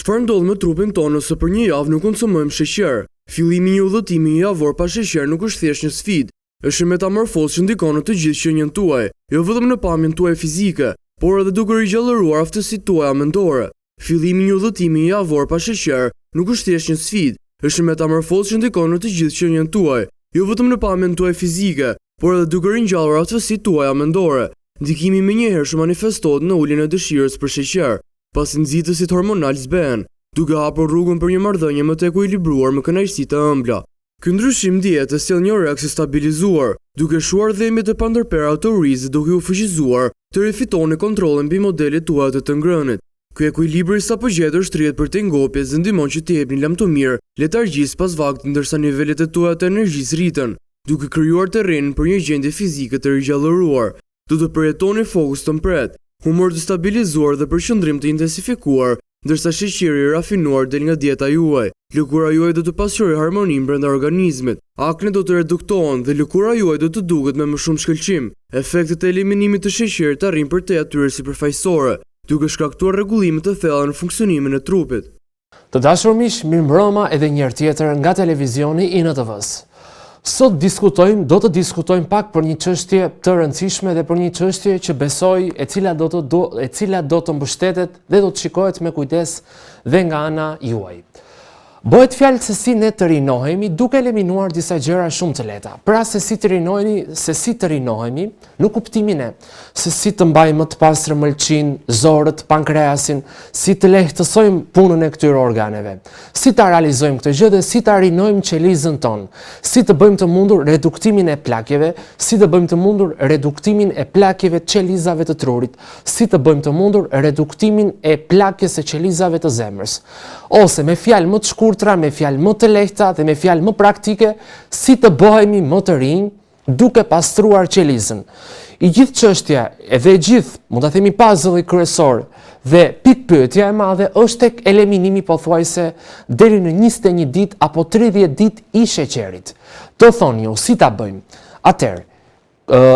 Çfarë ndodh me trupin tonë nëse për një javë nuk konsumojmë sheqer? Fillimi i një udhëtimi javor pa sheqer nuk është thjesht një sfidë, është një metamorfozë që ndikon në të gjithë qenien tuaj, jo vetëm në pamjen tuaj fizike, por edhe duke rigjallëruar aftësitë tuaja mendore. Fillimi i një udhëtimi javor pa sheqer nuk është thjesht një sfidë, është një metamorfozë që ndikon në të gjithë qenien tuaj, jo vetëm në pamjen tuaj fizike, por edhe duke ringjallur aftësitë tuaja mendore. Ndikimi menjëherë manifestohet në uljen e dëshirës për sheqer, pasi nxitësit hormonal zbehen, duke hapur rrugën për një marrëdhënie më të ekuilibruar me kënaqësi të ëmbla. Ky ndryshim diete sjell një oreks i stabilizuar, duke shuar dhimbjet e pandërpera të urisë, duke u fuqizuar të rifitoni kontrollin mbi modelet tuaja të ngrënit. Ky ekuilibër i sapogjetur shtrihet për të ngopjes dhe ndihmon që të jepni lam të mirë letargjisë pas vaktit, ndërsa nivelet e tuaja të energjisë rriten, duke krijuar terrenin për një gjendje fizike të rigjallëruar. Do të përjetoni fokus të mpret, humor të stabilizuar dhe përqendrim të intensifikuar, ndërsa sheqeri i rafinuar del nga dieta juaj. Lëkura juaj do të pasqyrojë harmoninë brenda organizmit. Aknet do të reduktohen dhe lëkura juaj do të duket me më shumë shkëlqim. Efektet e eliminimit të sheqerit arrin përtej atyre sipërfaqësore, duke shkaktuar rregullime të thella në funksionimin e trupit. Të dashur miq, mirëmbrëma edhe një herë tjetër nga televizioni INTV-s. Sot do të diskutojmë pak për një çështje të rëndësishme dhe për një çështje që besoj e cila do të mbështetet dhe do të shikohet me kujdes dhe nga ana juaj. Bëhet fjalë se si ne të rinohemi duke eliminuar disa gjëra shumë të lehta. Pra se si të rinohemi, në kuptimin e se si të mbajmë më të pastër mëlçin, zorët, pankreasin, si të lehtësojmë punën e këtyre organeve, si ta realizojmë këtë gjë dhe si ta rinojmë qelizën tonë, si të bëjmë të mundur reduktimin e plakjeve, si të bëjmë të mundur reduktimin e plakjeve të qelizave të trurit, si të bëjmë të mundur reduktimin e plakjes së qelizave të zemrës, ose me fjalë më të shkurtra, me fjalë më të lehta dhe me fjalë më praktike, si të bëhemi më të rinj duke pastruar qelizën. I gjithë çështja edhe gjithë, mund ta themi puzzle-i kryesor dhe pikpyetja e madhe është tek eliminimi pothuajse deri në 21 ditë apo 30 ditë i sheqerit. Do thoni ju si ta bëjmë? Atëherë,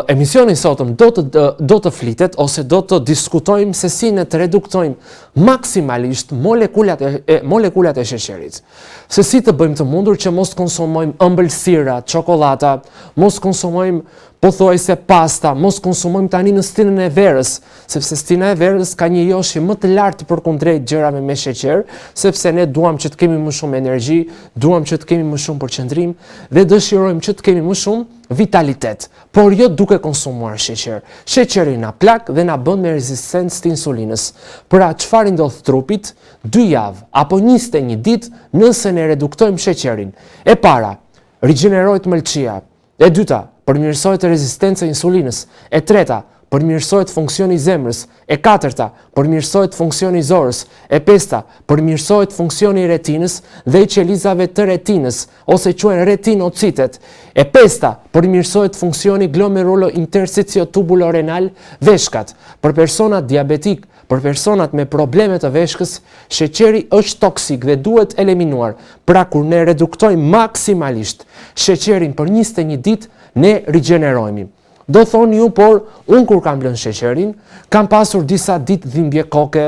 emisioni sotëm do të flitet ose do të diskutojmë se si ne të reduktojmë maksimalisht molekulat e sheqerit. Se si të bëjmë të mundur që mos konsumojmë ëmbëlsira, çokoladata, mos konsumojmë pothuajse pasta, mos konsumojmë tani në stinën e verës, sepse stina e verës ka një joshi më të lartë përkundrejt gjërave me sheqer, sepse ne duam që të kemi më shumë energji, duam që të kemi më shumë përqendrim dhe dëshirojmë që të kemi më shumë vitalitet, por jo duke konsumuar sheqer. Sheqeri na plak dhe na bën me rezistencë të insulinës. Pra çfarë ndodh trupit? 2 javë apo 21 ditë nëse ne reduktojmë sheqerin. E para, rigjenerohet mëlçia. E dyta, përmirësohet rezistenca e insulinës. E treta, përmirësohet funksioni i zemrës. E katërta, përmirësohet funksioni i zorës. E pesta, përmirësohet funksioni i retinës dhe i qelizave të retinës, ose quhen retinocitet. E pesta, përmirësohet funksioni glomerulo intersticio tubulo renal, veshkat. Për personat diabetik, për personat me probleme të veshkës, sheqeri është toksik dhe duhet eliminuar. Pra kur ne reduktojmë maksimalisht sheqerin për 21 ditë, ne rigjenerohemi. Do thoni ju, por unë kur kam lënë sheqerin, kam pasur disa ditë dhimbje koke,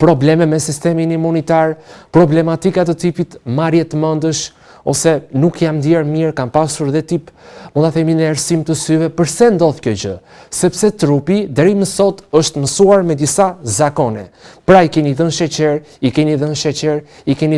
probleme me sistemin imunitar, problematika të tipit marrje të mendësh, ose nuk jam ndier mirë, kam pasur dhe tip, mund ta themi në errësim të syve. Pse ndodh kjo gjë? Sepse trupi deri më sot është mësuar me disa zakone. Pra i keni dhënë sheqer, i keni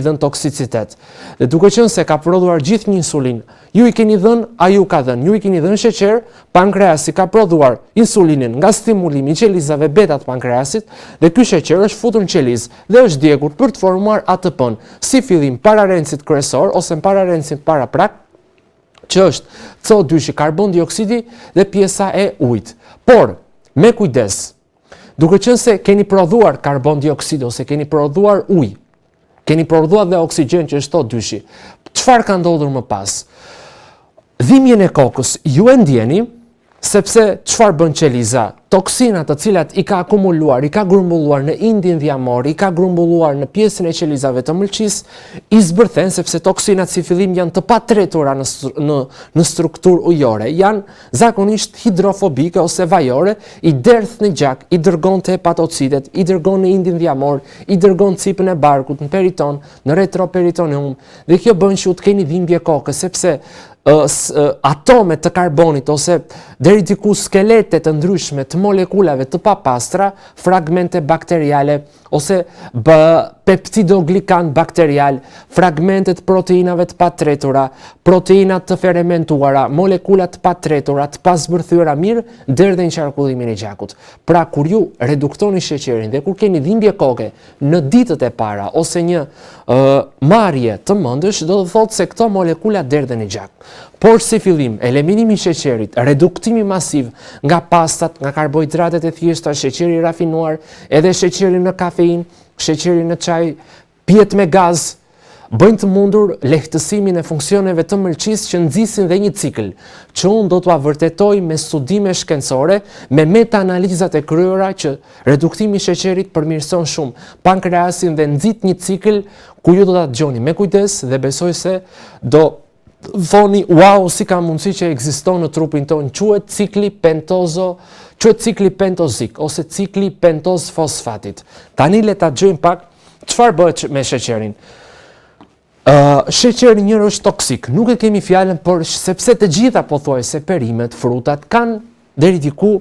dhënë toksicitet. Dhe duke qenë se ka prodhuar gjithë një insulin, ju i keni dhënë, a ju ka dhënë, ju i keni dhënë sheqer, pankreasi ka prodhuar insulinin nga stimulimi i qelizave beta të pankreasit dhe ky sheqer është futur në qelizë dhe është djegur për të formuar ATP-n, si fillim para rencit kryesor ose para rencit para prak, që është CO2, karbon dioksidi dhe pjesa e ujit. Por, me kujdes, duke qenë se keni prodhuar karbon dioksid ose keni prodhuar ujë, keni prodhuar dhe oksigjen që është O2, çfarë ka ndodhur më pas? Dhimbjen e kokës ju e ndjeni, sepse çfarë bën qeliza? toksinat të cilat i ka akumuluar, i ka grumbulluar në indin dhjamor, i ka grumbulluar në pjesën e qelizave të mëlçis, i zbërthen sepse toksinat si fillim janë të patretura në strukturë ujore, janë zakonisht hidrofobike ose vajore, i derdh në gjak, i dërgon te hepatocitet, i dërgon në indin dhjamor, i dërgon cipën e barkut, në periton, në retroperitoneum, dhe kjo bën që të keni dhimbje koke, sepse atomet të karbonit ose deri diku skelete të ndryshme të molekulave të papastra, fragmente bakteriale ose peptidoglikan bakterial, fragmentet proteinave të patretura, proteinat të fermentuara, molekulat të patretura, të pasbërthyera mirë, derdhen qarkullimin e gjakut. Pra kur ju reduktoni sheqerin dhe kur keni dhimbje koke në ditët e para ose një marrje të mendësh, do të thotë se këto molekula derdhen në gjak. Por si fillim, eliminimi i sheqerit, reduktimi masiv nga pastat, nga karbohidratet e thjeshta, sheqeri rafinuar, edhe sheqeri në kafein, sheqeri në çaj, pijet me gaz, bëjnë të mundur lehtësimin e funksioneve të mëlçisë që nxisin dhe një cikël, që unë do t'ua vërtetoj me studime shkencore, me meta-analizat e kryera që reduktimi i sheqerit përmirëson shumë pankreasin dhe nxit një cikël ku ju do ta dëgjoni me kujdes dhe besoj se do thoni, wow, si ka mundësi që ekziston në trupin tonë, quhet cikli pentozik ose cikli pentoz fosfatit. Tani le ta dëgjojmë pak çfarë bëhet me sheqerin. Sheqeri njërë është toksik, nuk e kemi fjalën, por sepse të gjitha pothuajse perimet, frutat kanë deri diku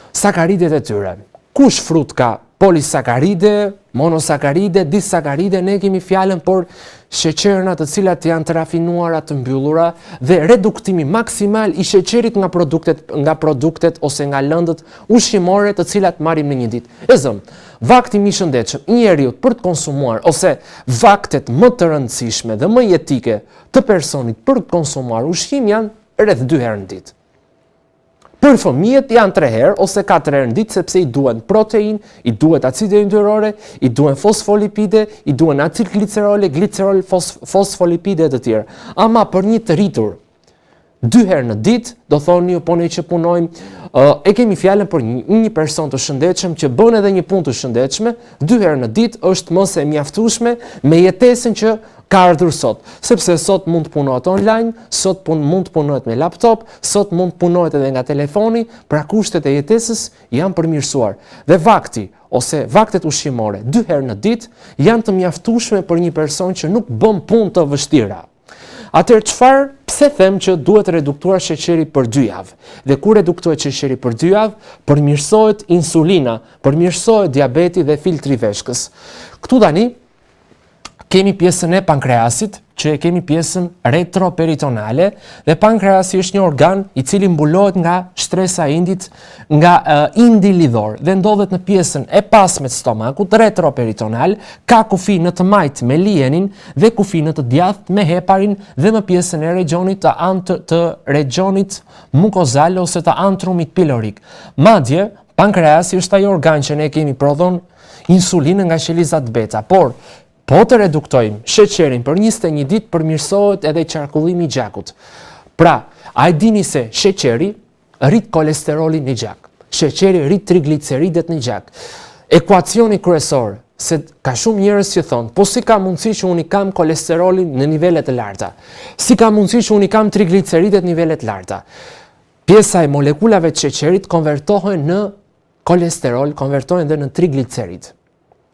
sakaridet e tyre. Kush frut ka polisakaride, monosakaride, disakaride, ne kemi fjalën, por sheqerna të cilat janë të rafinuara, të mbyllura dhe reduktimi maksimal i sheqerit nga produktet ose nga lëndët ushqimore të cilat marrim në një ditë. E zëm, vakti më i shëndetshëm i njeriut për të konsumuar ose vaktet më të rëndësishme dhe më jetike të personit për të konsumuar ushqim janë rreth 2 herë në ditë. Për fëmijët janë 3 herë ose 4 herë në ditë sepse i duhen protein, i duhet acide yndyrore, i duhen fosfolipide, i duhen acid glicerol, fosfolipide e të tjerë. Ama për një të rritur 2 herë në ditë, do thoni ju po ne që punojmë, e kemi fjalën për një person të shëndetshëm që bën edhe një punë të shëndetshme, 2 herë në ditë është më se mjaftueshme me jetesën që ka ardhur sot, sepse sot mund të punohet online, sot mund të punohet me laptop, sot mund të punohet edhe nga telefoni, pra kushtet e jetesës janë përmirësuar. Dhe vakti ose vaktet ushqimore 2 herë në ditë janë të mjaftueshme për një person që nuk bën punë të vështira. Atëherë pse them që duhet reduktuar sheqeri për 2 javë? Dhe kur reduktohet sheqeri për 2 javë, përmirësohet insulina, përmirësohet diabeti dhe filtri veshkës. Këtu tani kemi pjesën e pankreasit, që e kemi pjesën retroperitonale, dhe pankreasi është një organ i cili mbulohet nga shtresa e indit, nga indi lidhor, dhe ndodhet në pjesën e pasme të stomakut, retroperitonal, ka kufi në të majtë me lienin dhe kufi në të djathtë me heparin dhe më pjesën e regionit mukozal ose të antrumit pilorik. Madje, pankreasi është ai organ që ne kemi prodhon insulinë nga qelizat beta, por po të reduktojmë sheqerin për 21 ditë përmirësohet edhe qarkullimi i gjakut. Pra, a e dini se sheqeri rrit kolesterolin në gjak, sheqeri rrit trigliceridet në gjak. Ekuacioni kryesor, se ka shumë njerëz që thonë, po si ka mundësi që unë i kam kolesterolin në nivele të larta? Si ka mundësi që unë i kam trigliceridet në nivele të larta? Pjesa e molekulave të sheqerit konvertohen në kolesterol, konvertohen dhe në triglicerid.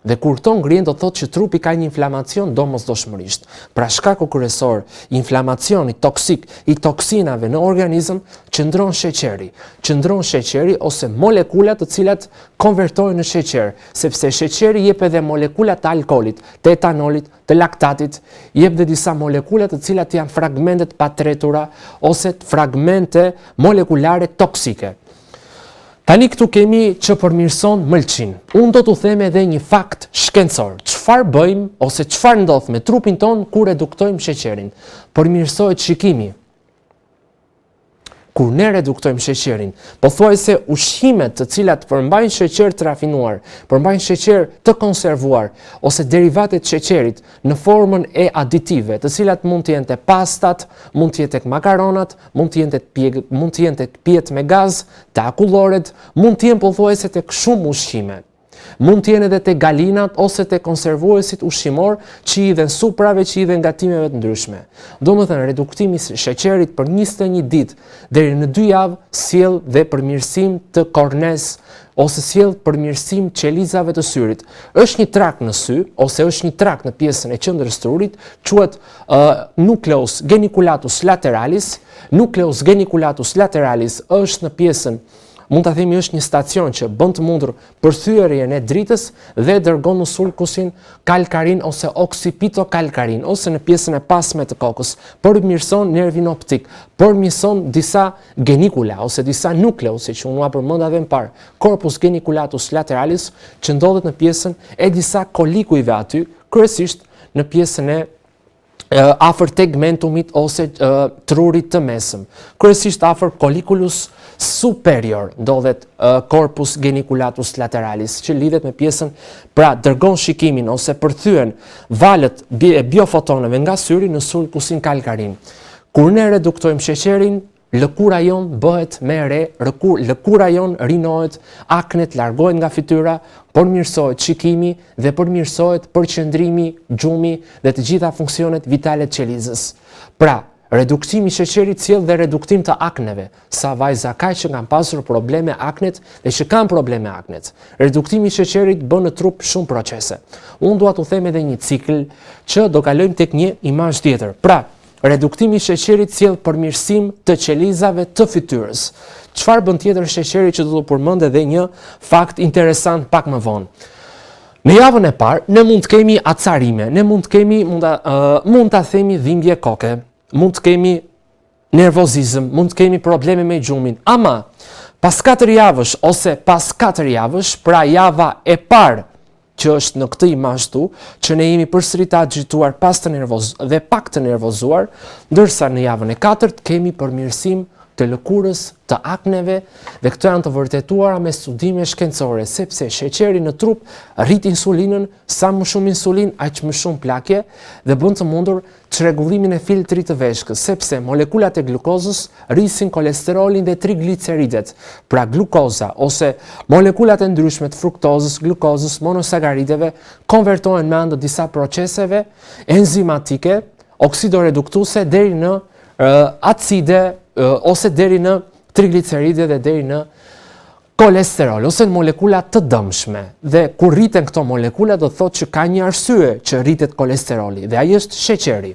Dhe kur to ngrihen do thotë që trupi ka një inflamacion domosdoshmërisht. Pra shkaku kryesor i inflamacionit toksik i toksinave në organizëm qëndron sheqeri ose molekulat të cilat konvertohen në sheqer, sepse sheqeri jep edhe molekulat të alkoolit, të etanolit, të laktatit, jep dhe disa molekulat të cilat janë fragmentet patretura ose fragmente molekulare toksike. Tani këtu kemi që përmirëson mëlçin. Unë do t'u them edhe një fakt shkencor. Çfarë bëjmë ose çfarë ndodh me trupin ton kur reduktojmë sheqerin? Përmirësohet shikimi. Kur ne reduktojmë sheqerin, pothuajse ushqimet të cilat përmbajnë sheqer të rafinuar, përmbajnë sheqer të konservuar ose derivatet sheqerit në formën e aditive, të cilat mund të jenë të pastat, mund të jenë tek makaronat, mund të jenë tek pjetë me gaz, të akulloret, mund të jenë pothuajse tek shumë ushqime. Mund të jenë edhe te galinat ose te konservuesit ushqimor që i dhe suprave, që i dhe ngatimeve të ndryshme. Domethënë, reduktimi i sheqerit për 21 ditë deri në 2 javë sjell dhe përmirësim të kornes ose sjell përmirësim qelizave të syrit. Është një trak në sy ose është një trak në pjesën e qendrës së trurit, quhet nucleus geniculatus lateralis. Nucleus geniculatus lateralis është në pjesën, mund ta themi, është një stacion që bën të mundur përthyerjen e dritës dhe dërgon në sulkusin kalkarin ose oksipitokalkarin ose në pjesën e pasme të kokës, përmirëson nervin optik, përmirëson disa genikula ose disa nucleus, që unë përmenda edhe më parë, corpus geniculatus lateralis, që ndodhet në pjesën e disa kolikujve aty, kryesisht në pjesën e afër tegmentumit ose trurit të mesëm. Kryesisht afër colliculus superior ndodhet corpus geniculatus lateralis, që lidhet me pjesën, pra dërgon shikimin ose përthyen valët e biofotonëve nga syri në sulkusin kalkarin. Kur ne reduktojmë sheqerin, lëkura jon bëhet më e re, lëkura jon rinohet, aknet largohet nga fytyra, përmirësohet shikimi dhe përmirësohet përqendrimi, gjumi dhe të gjitha funksionet vitale të qelizës. Pra, reduktimi i sheqerit sjell dhe reduktim të akneve. Sa vajza ka që kanë pasur probleme aknet dhe që kanë probleme aknet. Reduktimi i sheqerit bën në trup shumë procese. Unë dua t'u them edhe një cikël që do kalojmë tek një imazh tjetër. Pra, reduktimi i sheqerit sjell përmirësim të qelizave të fytyrës. Çfarë bën tjetër sheqeri, që do të përmend edhe një fakt interesant pak më vonë. Në javën e parë ne mund të kemi acarime, ne mund ta themi dhimbje koke, mund të kemi nervozizëm, mund të kemi probleme me gjumin, ama pas 4 javësh ose pas 4 javësh, pra java e parë që është në këtë imazh këtu, që ne jemi përsëri të agituar dhe pak të nervozuar, ndërsa në javën e 4 kemi përmirësim të lëkurës, të akneve, dhe këto janë të vërtetuara me studime shkencore, sepse sheqeri në trup rrit insulinën, sa më shumë insulin, aq më shumë plakje, dhe bën të mundur çrregullimin e filtrit të veshkës, sepse molekulat e glukozës rrisin kolesterolin dhe trigliceridet. Pra glukoza ose molekulat e ndryshme të fruktozës, glukozës, monosakarideve konvertohen me anë të disa proceseve enzimatike, oksidoreduktuese deri në acide ose deri në trigliceride dhe deri në kolesterol ose në molekula të dëmshme. Dhe kur rriten këto molekula, do të thotë që ka një arsye që rritet kolesteroli, dhe ai është sheqeri.